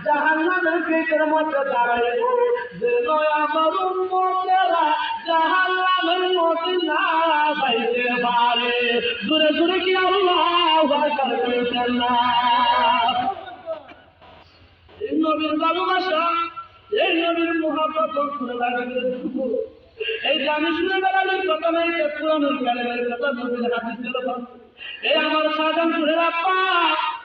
জাহান্নামের গেটের মধ্যে দাঁড়াইব, যেন আমার উম্মতেরা জাহান্নামের মধ্যে না যাইতে পারে। জোরে জোরে কি আল্লাহু আকবার বলছেন না? এই নবীর ভালোবাসা, এই নবীর মুহাব্বত করে লাগবে। এই যে আমি শুনে বেড়ালেন কথা নাই, পুরানোর কালের কথা, নবীর হাদিসের কথা। এই আমার শাহজাহানপুরের আব্বা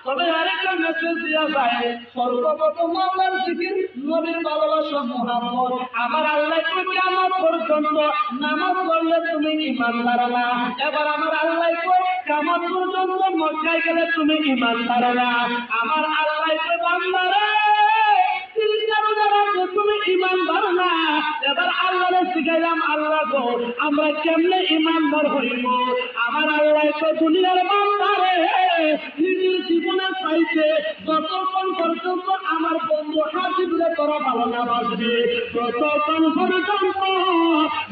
তবে আরেকটা মেসেজ দেওয়া যায়, সর্বপ্রথম মাওলার জিকির, নবীর ভালোবাসা, মুহাব্বত। আমার আল্লাহ কিয়ামত পর্যন্ত নামাজ পড়লে তুমি ঈমানদার না। এবার আমার আল্লাহ কই কিয়ামত পর্যন্ত মক্কায় গেলে তুমি ঈমানদার না। আমার আল্লাহ কই বান্দারে তুমি ঈমানদার না। এবার আল্লাহরে শিখাইলাম, আল্লাহ গো আমরা কেমনে ঈমানদার হইব? আমার আল্লাহ তো দুনিয়ার বান্দারে নিজের জীবনের চাইতে যতক্ষণ পর্যন্ত আমার বন্ধু হাজিরে তোরা ভালো না বাসবে, ততক্ষণ পর্যন্ত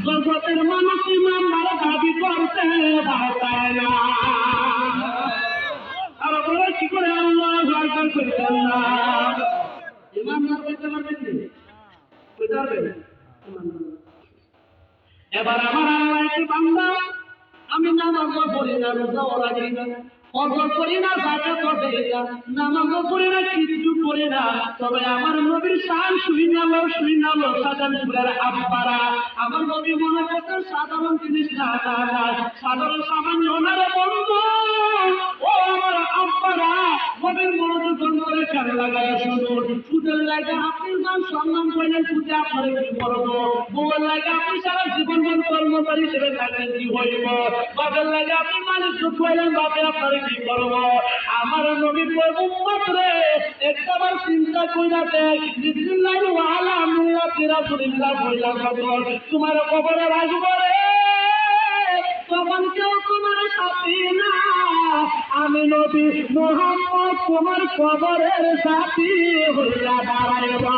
জগতের মানুষ ঈমানদার দাবি করতে পারে না। আর বলে কি করে আল্লাহ আকবার করতেন না? ঈমানদার হইতে পারবেন না। এবার আমার আল্লাহ কি বান্দা, আমি নামাজ পড়ি না, রোজাও রাখি না, ফজর পড়ি না, যাকাত দেই না, নামাজ পড়ি না, কিছু পড়ি না, তবে আমার নবীর শান শুই নালো শাহজাহানপুরের আব্বারা। আমার নবী মনে করতেন সাধারণ জিনিস না, সাধারণ সামান্য ওনারে বন্ধু। ও আমার আব্বারা, নবীর মনোযোগ করে কান লাগায় শুনুন। সুদের লাগে আপনি যান সম্মান করলেন, সুদে আপনার কি করবো? বউয়ের লাগে আপনি সারা জীবন কর্মচারী হিসেবে থাকলেন, কি হইব? বাপের লাগে আপনি মানুষ করলেন, বাপে আপনার কি করবো? আমার নবী উম্মত রে একবার চিন্তা কইরা দেখ, বিসমিল্লাহি ওয়া আলা মিল্লাতি রাসূলিল্লাহ কইলা কবর তোমার কবরে রাখবো রে, তখন কেউ তোমার সাথী না। আমি নবী মুহাম্মদ তোমার কবরের সাথী হইয়া দাঁড়াইবা।